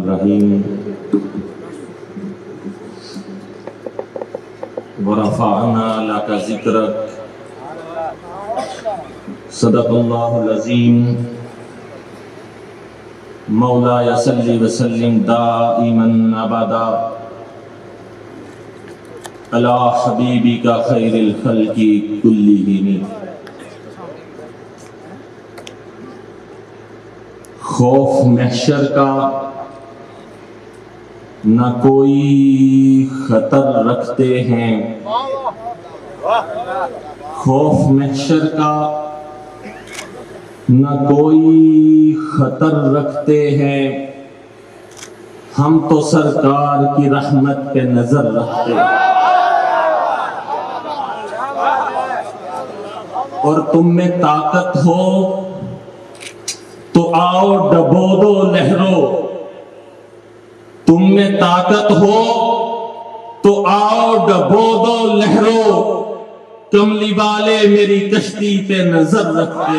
الرحیم ورفعنا لك ذکرک صدق اللہ العظیم مولا صلی وسلم دائما ابدا علی حبیبک خیر الخلق کلہم۔ خوف محشر کا نہ کوئی خطر رکھتے ہیں، خوف محشر کا نہ کوئی خطر رکھتے ہیں، ہم تو سرکار کی رحمت پہ نظر رکھتے ہیں۔ اور تم میں طاقت ہو تو آؤ ڈبو دو لہرو، تم میں طاقت ہو تو آؤ ڈبو دو لہرو، کملی والے میری کشتی پہ نظر رکھتے۔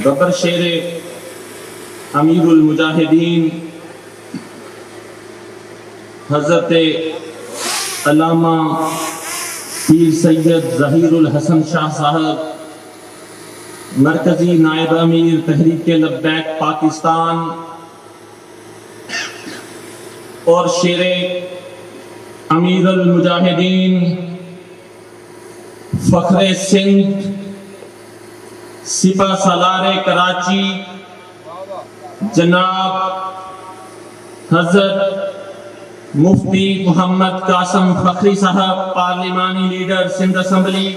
گبر شیر امیر المجاہدین حضرت علامہ پیر سید ظہیر الحسن شاہ صاحب مرکزی نائب امیر تحریک لبیک پاکستان اور شیر امیر المجاہدین فخر سندھ سپہ سالار کراچی جناب حضرت مفتی محمد قاسم فخری صاحب پارلیمانی لیڈر سندھ اسمبلی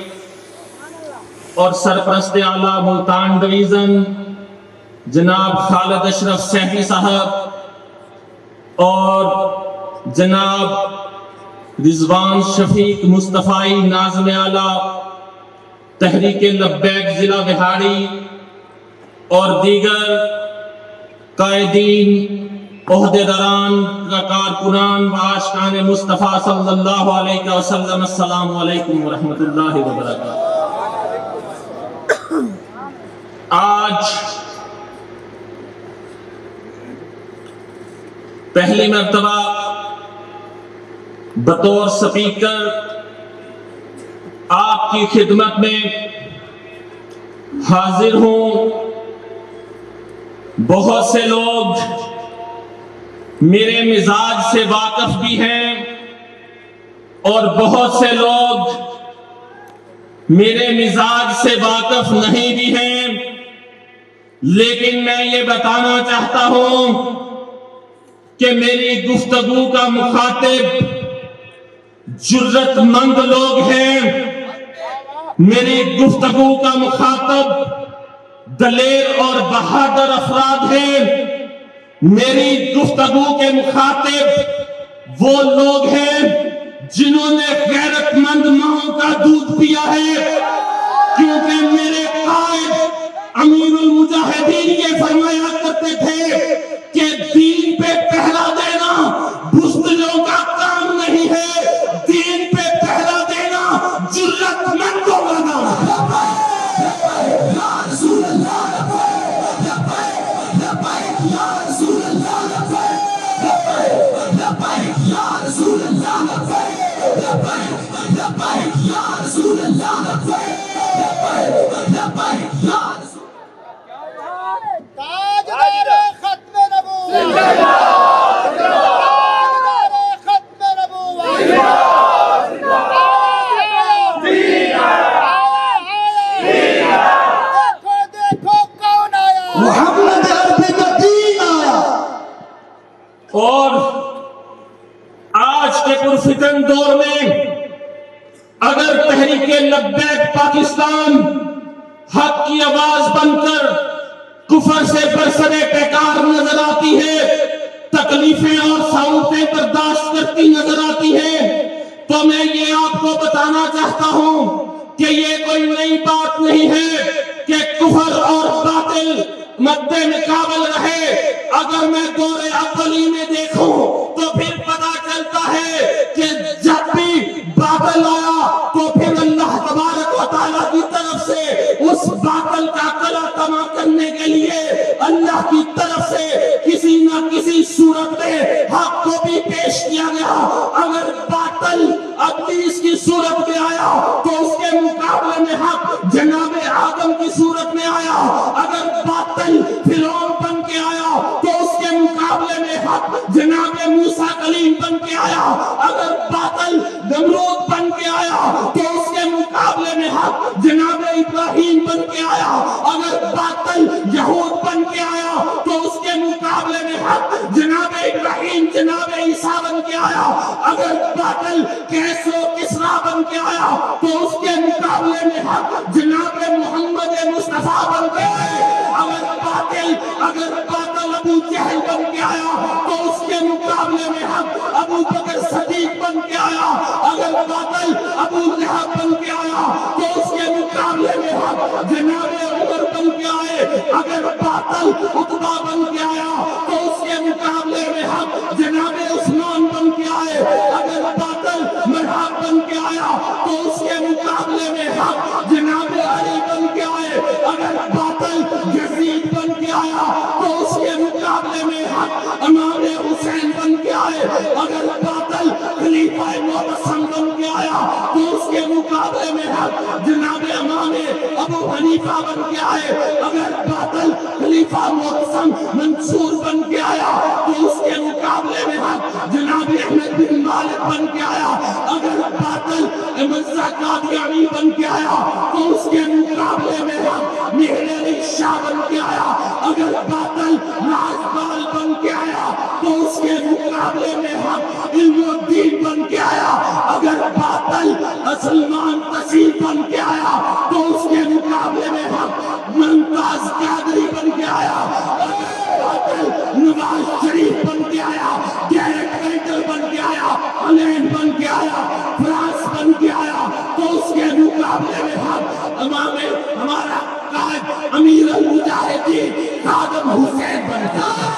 اور سرپرست اعلیٰ ملتان ڈویژن جناب خالد اشرف سیفی صاحب اور جناب رضوان شفیق مصطفی ناظم اعلیٰ تحریک لبیک ضلع بہاڑی اور دیگر قائدین عہدیداران کارکنان و عاشقان مصطفیٰ صلی اللہ علیہ وسلم، السلام علیکم ورحمۃ اللہ وبرکاتہ۔ آج پہلی مرتبہ بطور سپیکر آپ کی خدمت میں حاضر ہوں۔ بہت سے لوگ میرے مزاج سے واقف بھی ہیں اور بہت سے لوگ میرے مزاج سے واقف نہیں بھی ہیں، لیکن میں یہ بتانا چاہتا ہوں کہ میری گفتگو کا مخاطب جرت مند لوگ ہیں، میری گفتگو کا مخاطب دلیر اور بہادر افراد ہیں، میری گفتگو کے مخاطب وہ لوگ ہیں جنہوں نے غیرت مند ماؤں کا دودھ پیا ہے، کیونکہ میرے قائد امیر المجاہدین یہ فرمایا کرتے تھے کہ دین پہ پہرا دینا بزدلوں کا کام نہیں ہے، دین پہ پہرا دینا جرت مندوں کا کام ہے۔ اور آج کے پرفتن دور میں اگر تحریک لبیک پاکستان حق کی آواز بن کر کفر سے برسر پیکار نظر آتی ہے، تکلیفیں اور سعوتیں برداشت کرتی نظر آتی ہے، تو میں یہ آپ کو بتانا چاہتا ہوں کہ یہ کوئی نئی بات نہیں ہے کہ کفر اور باطل مد مقابل رہے. اگر میں دور اولی میں دیکھوں تو پھر پتا چلتا ہے کہ جب بھی باطل آیا تو پھر اللہ تبارک و تعالیٰ کی طرف سے اس باطل کا کلا تمام کرنے کے لیے اللہ کی طرف سے کسی نہ کسی صورت میں حق کو بھی پیش کیا گیا. اگر باطل ابلیس کی صورت میں آیا تو اس کے مقابلے میں حق جناب آدم کی صورت میں آیا. اگر باطل فرعون بن کے آیا تو اس کے مقابلے میں حق جناب موسیٰ کلیم بن کے آیا. اگر باطل نمرود بن کے آیا تو اس کے مقابلے میں حق جناب ابراہیم بن کے آیا. اگر باطل یہود بن کے آیا تو اس کے مقابلے میں حق جناب ابراہیم جناب عیسیٰ بن کے آیا. اگر باطل کیسر و کسریٰ بن کے آیا تو اس کے مقابلے میں حق جناب محمد مصطفیٰ بن کے آیا. اگر باطل ابو جہل بن کے آیا تو اس کے مقابلے میں حق ابو بکر صدیق بن کے آیا. اگر باطل ابو لہب بن کے آیا تو اس کے مقابلے میں حق جناب عمر بن کے آئے. اگر باطل عتبہ بن کے آیا تو اس کے مقابلے میں حق جناب عثمان بن کے آئے. اگر باطل مرحب بن کے آیا تو اس کے مقابلے میں حق جناب علی بن کے آئے. اگر باطل یزید بن کے آیا تو اس کے مقابلے میں حق امام حسین بن کے آئے. اگر باطل خلیفہ معتصم بن کے آیا تو اس کے مقابلے میں حق جناب امام ابو حنیفہ بن کے آئے. اگر باطل خلیفہ معتصم منصور بن کے آیا تو اس کے مقابلے میں حق جناب احمد بن مالک بن کے آیا. اگر باطل مرزا قادیانی بن کے آیا تو اس کے مقابلے میں حق مہر علی شاہ بن کے آیا. اگر باطل راجپال بن کے آیا تو اس کے مقابلے میں حق علم الدین بن کے آیا. اگر باطل سلمان تسیب بن کے آیا تو اس کے مقابلے میں حق ممتاز قادری بن کے آیا. اگر باطل نواز شریف بن کے آیا, ڈیرک کینٹر بن کے آیا, علین بن کے آیا, فرانس بن کے آیا تو اس کے مقابلے میں حق امام ہمارا قائد امیر المجاہدین خادم حسین بن کے آیا.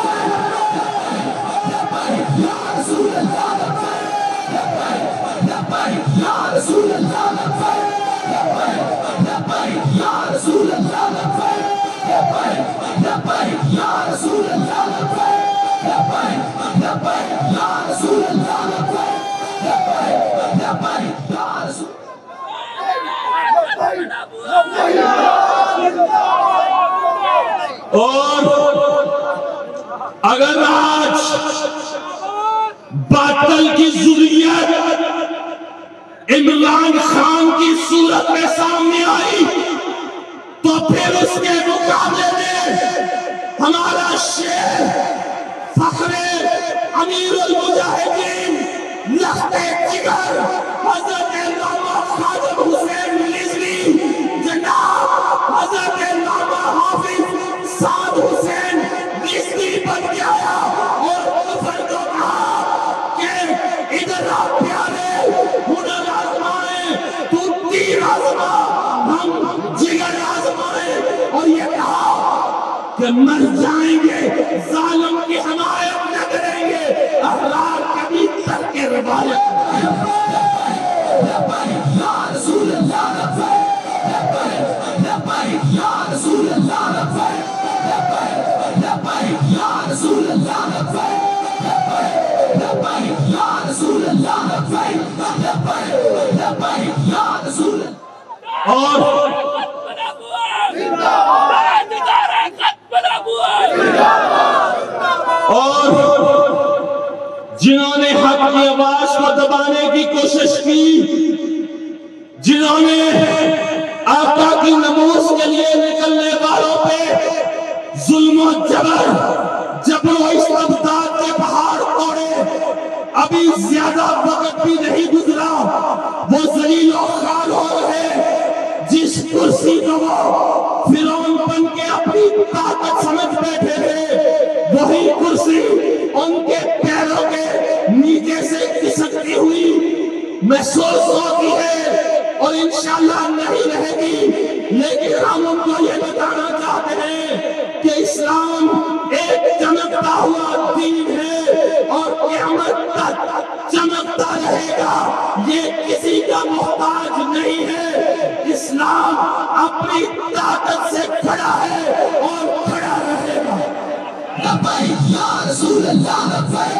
یا رسول اللہ یا رسول اللہ یا رسول اللہ یا رسول اللہ یا رسول اللہ. اور اگر آج باطل کی ذریت عمران خان کی صورت میں سامنے آئی تو پھر اس کے مقابلے میں ہمارا شیر فخر امیر المجاہدین لخت جگر حضرت علامہ خادم حسین رضوی جناب حضرت علامہ حافظ سعد حسین رضوی بن کے آیا اور کفر کو کہا کہ ادھر آپ پیارے ہنر آزمائیں, تو تیر آزما, ہم جگر آزمائیں. اور یہ کہا کہ مر جائیں گے ظالم کی حمایت نہ کریں گے, احرار کبھی ترک روایت. یا رسول اللہ یا رسول اللہ یا رسول اللہ یا رسول اللہ یا رسول اللہ. اور جنہوں نے حق کی آواز کو دبانے کی کوشش کی, جنہوں نے آقا کی نموز کے لیے نکلنے والوں پہ ظلم و جبر و استبداد کے پہاڑ توڑے, ابھی زیادہ وقت بھی نہیں گزرا, وہ ذلیل و خوار ہو رہے. جس کرسی کو وہ فرعون بن کے اپنی طاقت سمجھ بیٹھے تھے, وہی کرسی ان کے پیروں کے نیچے سے کھسکتی ہوئی محسوس ہوتی ہے اور انشاءاللہ نہیں رہے گی. لیکن ہم ان کو یہ بتانا چاہتے ہیں کہ اسلام ایک چمکتا ہوا دین ہے اور قیامت تک چمکتا رہے گا، یہ کسی کا محتاج نہیں ہے۔ اسلام اپنی طاقت سے کھڑا ہے اور کھڑا رہے گا۔ لبیک یا رسول اللہ، لبیک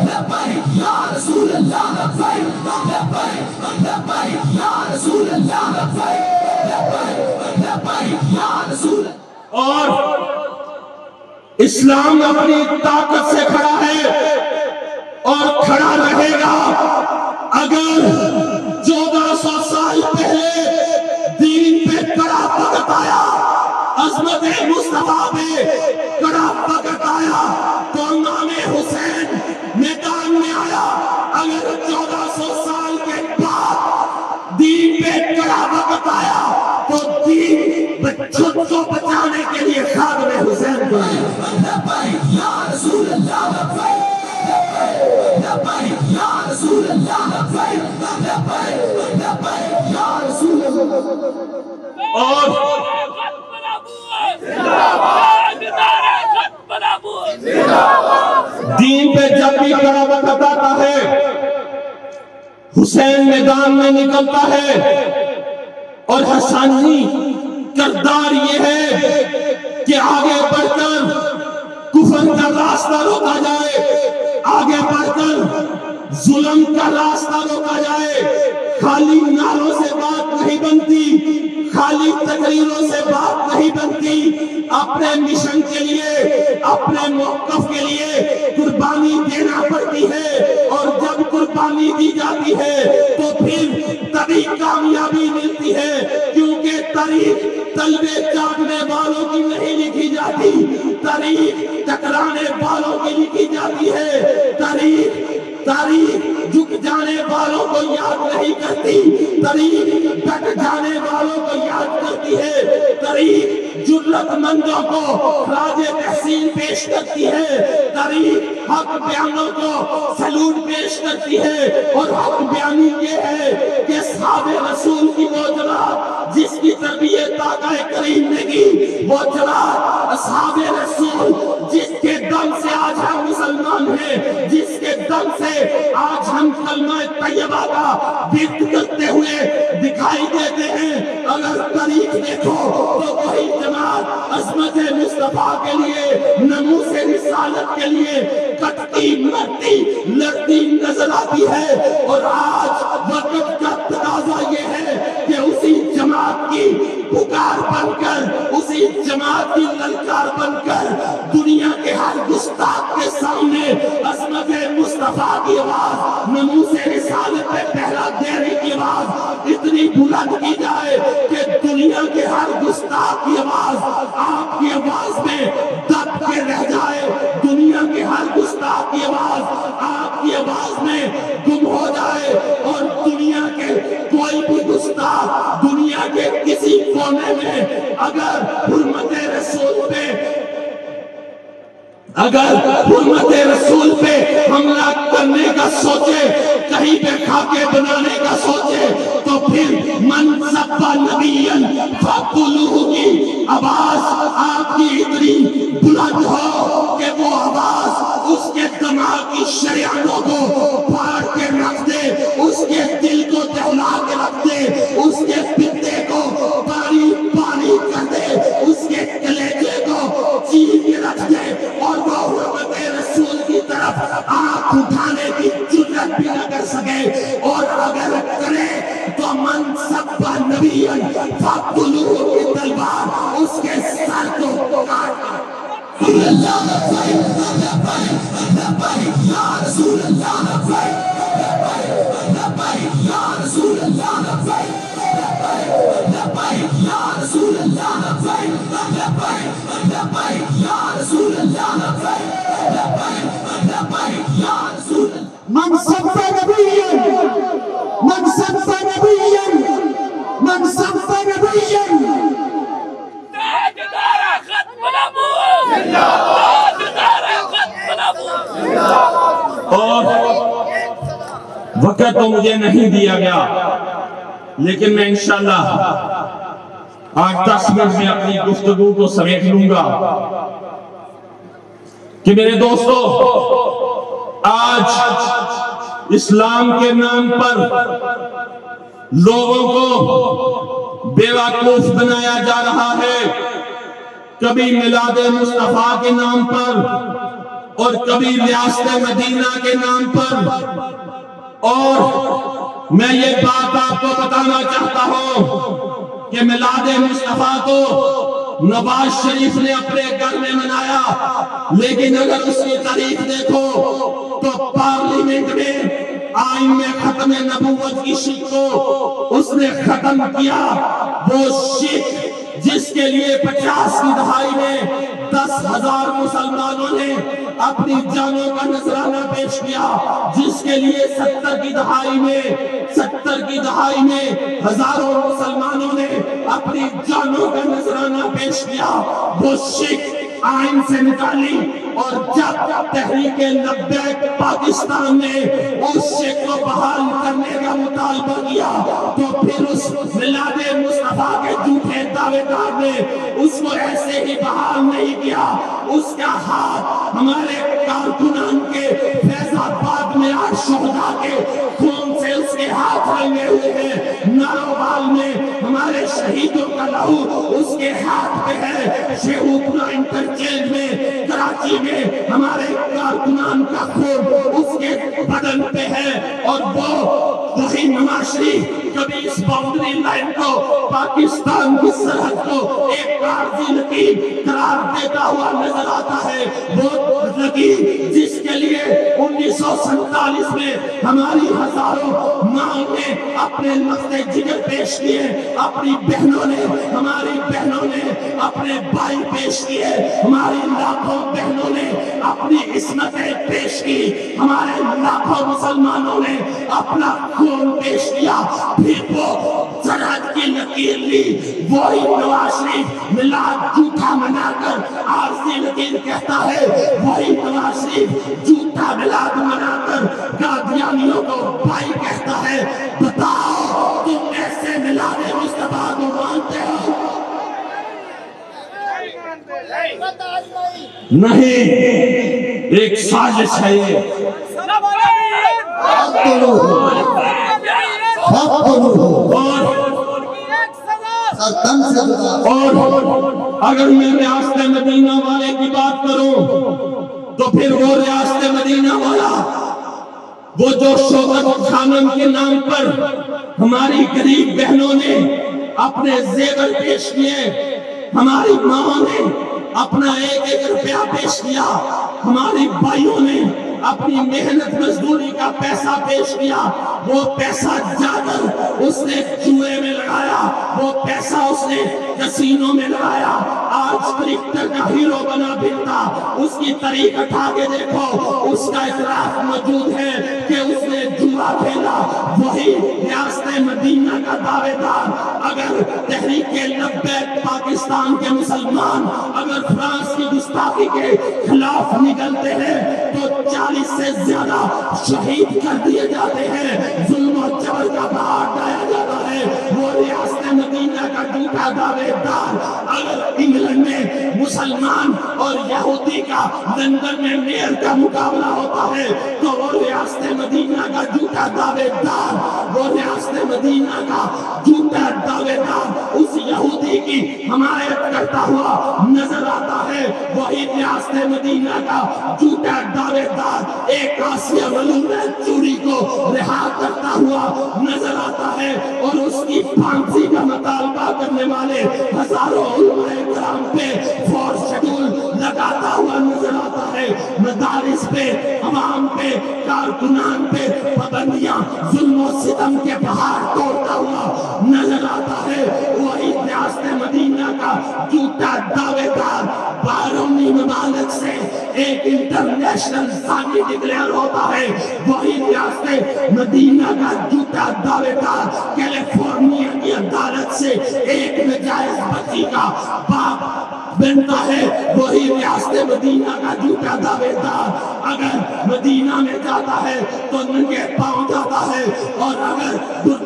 لبیک یا رسول اللہ، لبیک لبیک یا رسول اللہ، لبیک لبیک یا رسول اللہ۔ اور اسلام اپنی طاقت سے کھڑا ہے اور کھڑا رہے گا۔ اگر 1400 سال پہلے دین پہ کڑا وقت آیا، عظمت مصطفیٰ پہ کڑا وقت آیا تو امام حسین میدان میں آیا۔ اگر 1400 سال کے بعد دین پہ کڑا وقت آیا تو دین خود کو بچانے کے لیے خادم حسین کو لبیک یا رسول اللہ، لبیک لبیک یا رسول اللہ، لبیک لبیک یا رسول اللہ۔ اور دین پہ جب بھی کڑا وقت آتا ہے، حسین میدان میں نکلتا ہے اور حسانی کردار یہ ہے کہ آگے بڑھ کر کفر کا راستہ روکا جائے، آگے بڑھ کر ظلم کا راستہ روکا جائے۔ خالی نعروں سے بات نہیں بنتی، خالی تقریروں سے بات نہیں بنتی، اپنے مشن کے لیے، اپنے موقف کے لیے قربانی دینا پڑتی ہے، اور جب قربانی دی جاتی ہے تو پھر تبھی کامیابی ملتی ہے، کیونکہ تاریخ تلوے چاٹنے والوں کی نہیں لکھی جاتی، تاریخ ٹکرانے والوں کی لکھی جاتی ہے، تاریخ جھک جانے والوں کو یاد نہیں کرتی، تاریخ ڈٹ جانے والوں کو یاد کرتی ہے، تاریخ جرأت مندوں کو خراج تحسین پیش کرتی ہے، تاریخ حق بیانوں کو سلوٹ پیش کرتی ہے۔ اور حق بیانی یہ ہے کہ اصحاب رسول کی وہ جماعت جس کی تربیت آقا کریم نے کی، وہ جماعت اصحاب رسول جس کے دم سے آج ہم مسلمان ہیں، جس کے دم سے آج ہم کلمہ طیبہ کا ورد کرتے ہوئے دکھائی دیتے ہیں۔ اگر تاریخ دیکھو تو وہی جماعت عظمت مصطفیٰ کے لیے، ناموس رسالت کے لیے کٹتی مرتی لڑتی نظر آتی ہے۔ اور آج وقت کا تقاضا یہ ہے کہ اسی جماعت کی پکار بن کر، اسی جماعت کی للکار بن کر دنیا کے ہر گستاخ کے سامنے عظمت مصطفیٰ کی آواز، ناموس رسالت پہ پہرا دینے کی آواز اتنی بلند کی جائے کہ دنیا کے ہر گستاخ کی آواز آپ کی آواز میں دب کے رہ جائے، دنیا کے ہر گستاخ کی آواز آپ کی آواز میں گم ہو جائے، اور دنیا کے کوئی بھی گستاخ دنیا کے کسی کونے میں اگر حرمت رسول پہ حملہ کرنے کا سوچے، کہیں پہ خاکے بنانے کا سوچے، تو پھر من سب نبیًا فاقتلوہ کی آواز آپ کی اتنی بلند ہو کہ وہ آواز اس کے دماغ کی شریانوں کو پھاڑ کے رکھ دے، اس کے دل کو دہلا کے رکھ دے، اس کے پتے کو پانی پانی کر دے، اس کے کلیجے کو چیر کے رکھ دے، اور وہ حرمت رسول کی طرف آنکھ اٹھانے کی جرأت بھی نہ کر سکے، اور اگر کرے تو من سب نبیًا فاقتلوہ کی تلوار اس کے سر کو کاٹ دے۔ اللہ لبیک لبیک یا رسول اللہ، لبیک لبیک یا رسول اللہ، لبیک لبیک یا رسول اللہ، لبیک لبیک یا رسول اللہ، لبیک لبیک یا رسول اللہ۔ من سب نبیًا، من سب نبیًا، من سب نبیًا، اور وقت تو مجھے نہیں دیا گیا، لیکن میں انشاءاللہ آج 10 منٹ میں اپنی گفتگو کو سمیٹ لوں گا کہ میرے دوستو، آج اسلام کے نام پر لوگوں کو بیوقوف بنایا جا رہا ہے، کبھی میلاد مصطفیٰ کے نام پر اور کبھی ریاست مدینہ کے نام پر۔ اور میں یہ بات آپ کو بتانا چاہتا ہوں کہ میلاد مصطفیٰ تو نواز شریف نے اپنے گھر میں منایا، لیکن اگر اس کی تاریخ دیکھو تو پارلیمنٹ میں آئین میں ختم نبوت کی شک کو اس نے ختم کیا۔ وہ شک جس کے لیے 50 کی دہائی میں 10,000 مسلمانوں نے اپنی جانوں کا نذرانہ پیش کیا، جس کے لیے 70 کی دہائی میں ہزاروں مسلمانوں نے اپنی جانوں کا نذرانہ پیش کیا، وہ شک آئین سے نکالی۔ اور جب تحریک لبیک پاکستان نے اس شک کو بحال کرنے کا مطالبہ کیا تو پھر اس میلاد مصطفیٰ کے جھوٹے دعوے دار نے اس کو ایسے ہی بحال نہیں کیا۔ اس کا ہاتھ ہمارے کارکنان کے فیض آباد میں آج شہداء کے خون سے اس کے ہاتھ رنگے ہوئے ہیں، ناروال میں ہمارے شہیدوں کا لہو اس کے ہاتھ پہ ہے، شیخوپورہ انٹرچینج میں، کراچی میں ہمارے کارکنان کا خون اس کے بدن پہ ہے۔ اور وہی نواز شریف کبھی اس باؤنڈری لائن کو، پاکستان کی سرحد کو ایک عارضی لکیر قرار دیتا ہوا نظر آتا ہے۔ وہ لکیر جس کے لیے 1947 میں ہماری ہزاروں ماں نے اپنے لفظ جگر پیش کیے، اپنی بہنوں نے، ہماری بہنوں نے اپنے بھائی پیش کیے، ہماری لاکھوں بہنوں نے اپنی عصمتیں پیش کی، ہمارے لاکھوں مسلمانوں نے اپنا خون پیش کیا، پھر وہ سرحد کی لکیر لی۔ وہی نواز شریف میلاد جھوٹا منا کر عارضی لکیر کہتا ہے، وہی نواز شریف جھوٹا میلاد منا کر قادیانیوں کو بھائی کہتا ہے۔ بتاؤ تم ایسے میلاد مصطفیٰ کو مانتے ہو؟ نہیں، ایک سازش ہے یہ۔ اور اگر میں ریاست مدینہ والے کی بات کروں تو پھر وہ ریاست مدینہ والا، وہ جو شوکت خانم کے نام پر ہماری غریب بہنوں نے اپنے زیور پیش کیے، ہماری ماں نے اپنا 1-1 روپیہ پیش کیا، ہماری بھائیوں نے اپنی محنت مزدوری کا پیسہ پیش کیا، وہ پیسہ جا کر اس نے جوئے میں لگایا، وہ پیسہ اس نے کسینوں میں لگایا۔ آج کرکٹر کا ہیرو بنا پھرتا، اس کی تاریخ اٹھا کے دیکھو، اس کا اعتراف موجود ہے کہ اس نے جوا کھیلا۔ وہی ریاست مدینہ کا دعوے دار اگر تحریک لبیک پاکستان کے مسلمان اگر فرانس کی گستاخی کے خلاف نکلتے ہیں تو 40 سے زیادہ شہید کر دیے جاتے ہیں، ظلم و جبر کا پہاڑ ڈایا جاتا ہے۔ وہ ریاست مدینہ کا جھوٹا دعوے دار اگر انگلینڈ میں مسلمان اور یہودی کا لندن میں میئر کا مقابلہ ہوتا ہے تو وہ ریاست مدینہ کا جھوٹا دعوے دار، وہ ریاست مدینہ کا جھوٹا دعوے دار اس یہودی کی حمایت کرتا ہوا نظر آتا ہے۔ وہی ریاست مدینہ کا جھوٹا دعوے دار ایک آسیہ ملعون چوری کو رہا کرتا ہوا نظر آتا ہے، اور اس کی پھانسی کا مطالبہ کرنے والے ہزاروں علماء کرام پہ فورس شیڈول لگاتا ہوا نظر آتا ہے۔ مدارس پہ، عوام پہ، کارکنان پہ پابندیاں، ظلم و ستم کے پہاڑ توڑتا ہوا نظر آتا ہے۔ وہی ریاست مدینہ کا جھوٹا دعوے دار بیرونی ممالک سے ایک انٹرنیشنل زانی ڈکلیئر ہوتا ہے۔ وہی ریاست مدینہ کا جھوٹا دعوے دار کیلیفورنیا کی عدالت سے ایک نجائز بچی کا باپ بنتا ہے۔ وہی ریاست مدینہ کا جھوٹا دعوے دار اگر مدینہ میں جاتا ہے تو ننگے پاؤں جاتا ہے، اور اگر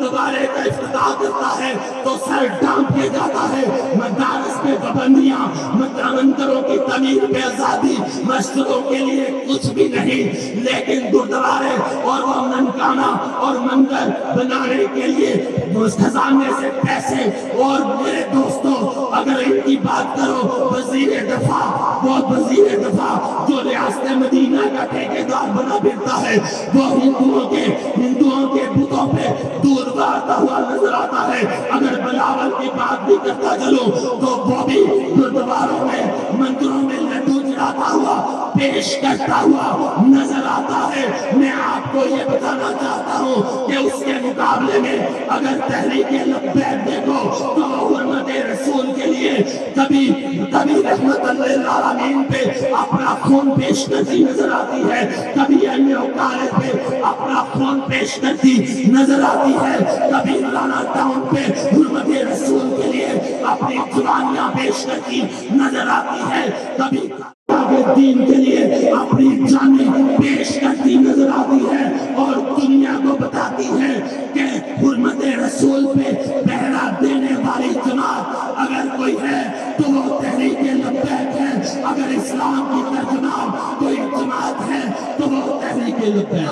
گردوارے کا افتتاح کرتا ہے تو سر ڈانپ کے جاتا ہے، مدارس پہ پابندیاں، مندروں کی تعمیر پہ آزادی، مسجدوں کے لیے کچھ بھی نہیں، لیکن گردوارے اور وہ ننکانہ اور مندر بنانے کے لیے خزانے سے پیسے۔ اور میرے دوستوں، اگر ان کی بات کرو، وزیر دفاع، وہ وزیر دفاع جو ریاست مدینہ کا ٹھیکیدار بنا پھرتا ہے، وہ ہندوؤں کے بتوں پہ دودھ بہاتا ہوا نظر آتا ہے۔ اگر بلاول کی بات بھی کرتا چلو تو وہ بھی گردواروں میں، مندروں میں لڈو چڑھاتا ہوا، پیش کرتا ہوا نظر آتا ہے۔ میں آپ کو یہ بتانا چاہتا ہوں کہ اس کے مقابلے میں اگر تحریک لبیک دیکھو تو حرمت رسول کے لیے کبھی رحمت للعالمین پہ اپنا خون پیش کرتی نظر آتی ہے، کبھی کالج پہ اپنا خون پیش کرتی نظر آتی ہے، کبھی رانا ٹاؤن پہ حرمت رسول کے لیے اپنی قربانیاں پیش کرتی نظر آتی ہے، کبھی دین کے لیے اپنی جانیں پیش کرتی نظر آتی ہے، اور دنیا کو بتاتی ہے کہ حرمت رسول پہ پہرا دینے والی جماعت اگر کوئی ہے تو وہ تحریک لبیک ہے، اگر اسلام کی ترجمان کوئی جماعت ہے تو وہ تحریک لبیک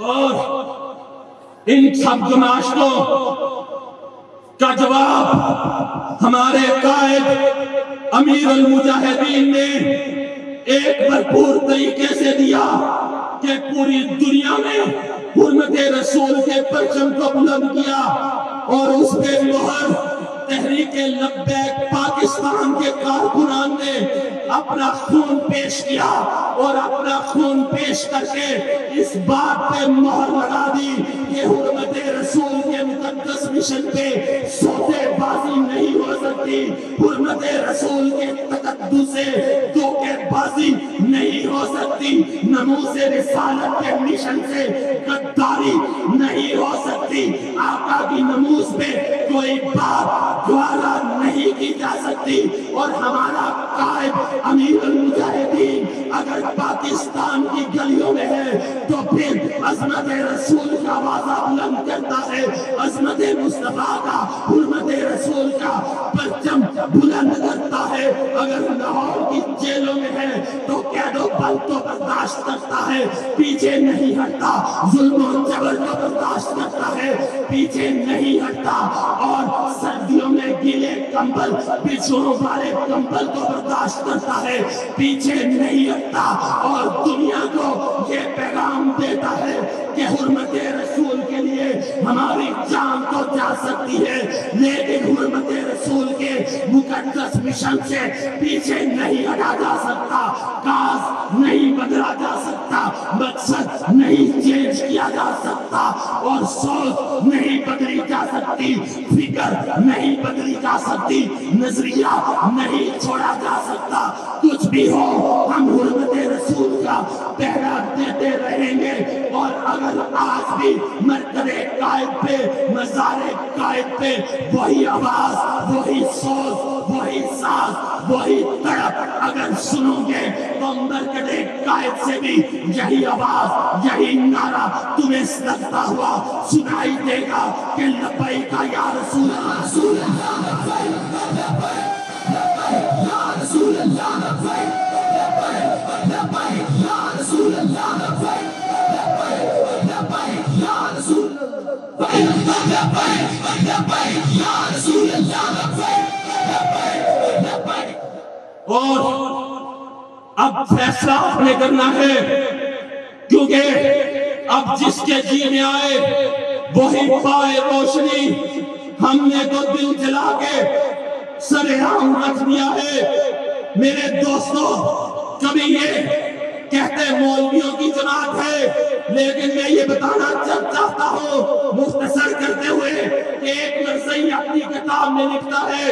اور ان سب گماشتوں کا جواب ہمارے قائد امیر المجاہدین نے ایک بھرپور طریقے سے دیا کہ پوری دنیا میں حرمت رسول کے پرچم کو بلند کیا اور اس پہ مہر تحریک لبیک پاکستان کے کارکنان نے اپنا خون پیش کیا، اور اپنا خون پیش کر کے اس بات پہ مہر لگا دی کہ حرمت رسول کے مقدس مشن پہ سوتے بازی نہیں ہو سکتی، حرمت رسول کے تقدس سے دھوکے بازی نہیں ہو سکتی، ناموس رسالت کے مشن سے غداری نہیں ہو سکتی، آقا کی ناموس پہ کوئی بات گوارا نہیں کی جا سکتی۔ اور ہمارا قائد امیر المجاہدین اگر پاکستان کی گلیوں میں ہے تو پھر عظمت رسول کا آوازہ بلند کرتا ہے، عظمت مصطفیٰ کا، حرمت رسول کا پرچم بلند کرتا ہے، اگر لاہور کی جیلوں میں ہے تو قید و بند تو برداشت کرتا ہے، پیچھے نہیں ہٹتا، ظلم و جبر کو برداشت کرتا ہے، پیچھے نہیں ہٹتا، اور سردیوں میں گیلے کمبل، بچھوؤں والے کمبل کو برداشت کرتا ہے، پیچھے نہیں ہٹتا، اور دنیا کو یہ پیغام دیتا ہے کہ حرمت رسول کے لیے ہماری جان تو جا سکتی ہے، لیکن حرمت رسول کے مقدس مشن سے پیچھے نہیں ہٹا جا سکتا، کاز نہیں بدلا جا سکتا، مقصد نہیں چینج کیا جا سکتا، اور سوچ نہیں بدلی جا سکتی، فکر نہیں بدلی جا سکتی، نظریہ نہیں چھوڑا جا سکتا۔ کچھ بھی ہو، ہم حرمت رسول کا پہرا دیتے رہیں گے، اور اگر آج بھی مرکز قائد پہ، مزار قائد پہ وہی آواز، وہی سوز، وہی ساز، وہی تڑپ اگر سنو گے تو مرکز قائد سے بھی یہی آواز، یہی نعرہ تمہیں لگتا ہوا سنائی دے گا کہ لبیک یا رسول اللہ، رسول اللہ، لبیک یا رسول اللہ، لبیک یا رسول اللہ، لبیک یا رسول اللہ۔ اور اب فیصلہ آپ نے کرنا ہے، کیونکہ اب جس کے جی میں آئے وہی پائے روشنی۔ ہم نے تو دل جلا کے سر عام رکھ دیا ہے۔ میرے دوستوں، کبھی یہ کہتے مولویوں کی جماعت ہے، لیکن میں یہ بتانا چاہتا ہوں مختصر کرتے ہوئے کہ ایک مرزائی اپنی کتاب میں لکھتا ہے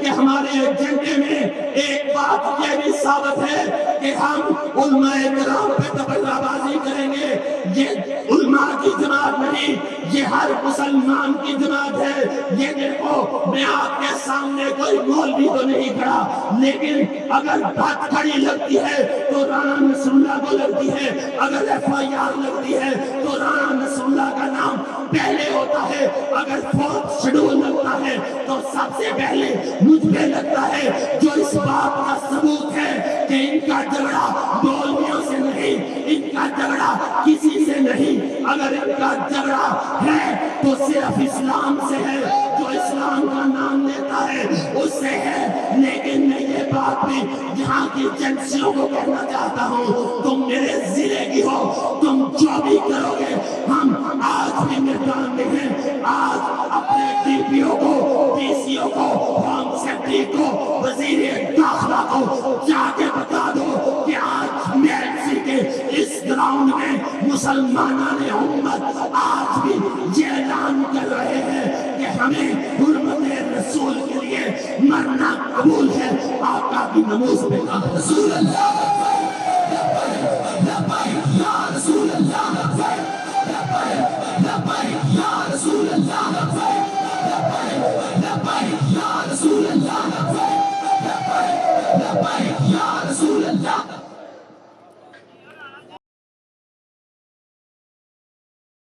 کہ ہمارے ایجنڈے میں ایک بات یہ بھی ثابت ہے کہ ہم علماء کرام پہ تبرہ بازی کریں گے۔ یہ علماء علماء کی جماعت نہیں، یہ ہر مسلمان کی جماعت ہے۔ یہ دیکھو میں آپ کے سامنے کوئی مولوی تو نہیں کھڑا، لیکن اگر بات کھڑی لگتی ہے تو رانا نصر اللہ کو لگتی ہے، اگر ایف آئی آر لگتی ہے تو رانا نصر اللہ کا نام پہلے ہوتا ہے، اگر فورتھ شیڈول لگتا ہے تو سب سے پہلے مجھ پہ لگتا ہے، جو اس بات کا ثبوت ہے کہ ان کا جھگڑا مولویوں سے نہیں، ان کا جھگڑا کسی سے نہیں، اگر ان کا جھگڑا ہے تو صرف اسلام سے ہے، جو اسلام کا نام لیتا ہے اس سے ہے۔ لیکن میں یہ بات بھی یہاں کی ایجنسیوں کو کہنا چاہتا ہوں، تم میرے ضلع کی ہو، تم جو بھی کرو گے ہم آج بھی میدان میں ہیں۔ آج اپنے ڈی پی او کو، ڈی سی او کو، ہوم سیکرٹری کو، وزیر داخلہ کو جا کے بتا دو کہ آج میلسی کے اس گراؤنڈ میں مسلمانان امت آج بھی یہ اعلان کر رہے ہیں کہ ہمیں حرمت رسول کے لیے مرنا قبول ہے۔ آقا کی نماز پہ رسول اللہ